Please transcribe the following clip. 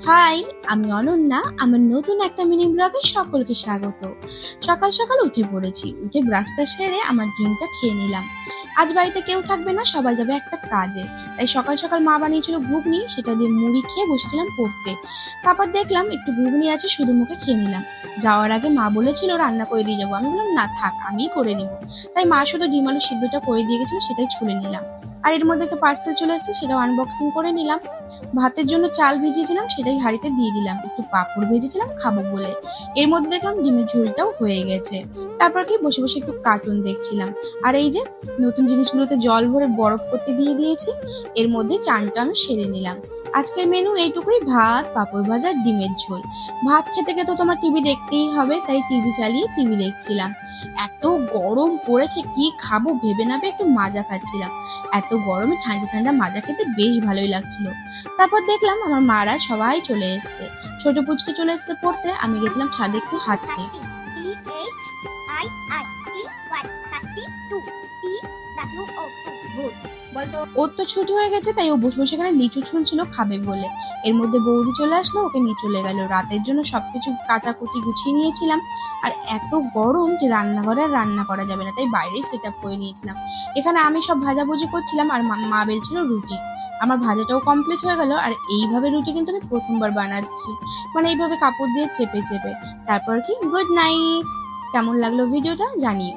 High, আমি অনন্যা। আমার নতুন একটা মিনি ব্লগে সকলকে স্বাগত। সকাল সকাল উঠে পড়েছি। উঠে ব্রাশটা সেরে আমার ড্রিঙ্কটা খেয়ে নিলাম। আজ বাড়িতে কেউ থাকবে না, সবাই যাবে একটা কাজে। তাই সকাল সকাল মা বানিয়েছিল ঘুগনি, সেটা দিয়ে মুড়ি খেয়ে বসেছিলাম পড়তে। তারপর দেখলাম একটু ঘুগনি আছে, শুধু মুখে খেয়ে নিলাম। যাওয়ার আগে মা বলেছিল রান্না করে দিয়ে যাবো, আমি বললাম না থাক, আমিই করে নিবো। তাই মা শুধু ডিম আলু সিদ্ধটা করে দিয়ে গেছিল, সেটাই ছুলে নিলাম। আর এর মধ্যে একটা পার্সেল চলে এসেছে, সেটাও আনবক্সিং করে নিলাম। ভাতের জন্য চাল ভিজিয়েছিলাম, সেটাই হাঁড়িতে দিয়ে দিলাম। একটু পাঁপড় ভেজেছিলাম খাবো বলে। এর মধ্যে দেখলাম ডিমের ঝোলটাও হয়ে গেছে। তারপর কি বসে বসে একটু কার্টুন দেখছিলাম। আর এই যে নতুন জিনিসগুলোতে জল ভরে বরফ করতে দিয়ে দিয়েছি। এর মধ্যে চানটা আমি সেরে নিলাম। আজকের মেনু এইটুকুই, ভাত, পাঁপড় ভাজা, ডিমের ঝোল। ভাত খেতে খেতে তোমার টিভি দেখতেই হবে, তাই টিভি চালিয়ে টিভি দেখছিলাম। এত গরম পড়েছে, কি খাবো ভেবে না পেয়ে একটু মাজা খাচ্ছিলাম। এত গরমে ঠান্ডা ঠান্ডা মাজা খেতে বেশ ভালোই লাগছিল। তারপর দেখলাম আমার মারা সবাই চলে এসছে। ছোট পুচকে চলে এসছে পড়তে, আমি গেছিলাম ছাদে একটু হাঁটতে। ওর তো ছুটি হয়ে গেছে, তাই ও বসে বসে এখানে লিচু ছুলছিল খাবে বলে। এর মধ্যে বৌদি চলে আসলো, ওকে নিয়ে চলে গেল। রাতের জন্য সবকিছু কাটাকুটি গুছিয়ে নিয়েছিলাম। আর এত গরম যে রান্নাঘরে আর রান্না করা যাবে না, তাই বাইরেই সেট আপ করে নিয়েছিলাম। এখানে আমি সব ভাজাভুজি করছিলাম আর মা বেলছিল রুটি। আমার ভাজাটাও কমপ্লিট হয়ে গেল। আর এইভাবে রুটি কিন্তু আমি প্রথমবার বানাচ্ছি, মানে এইভাবে কাপড় দিয়ে চেপে চেপে। তারপর কি, গুড নাইট। কেমন লাগলো ভিডিওটা জানিও।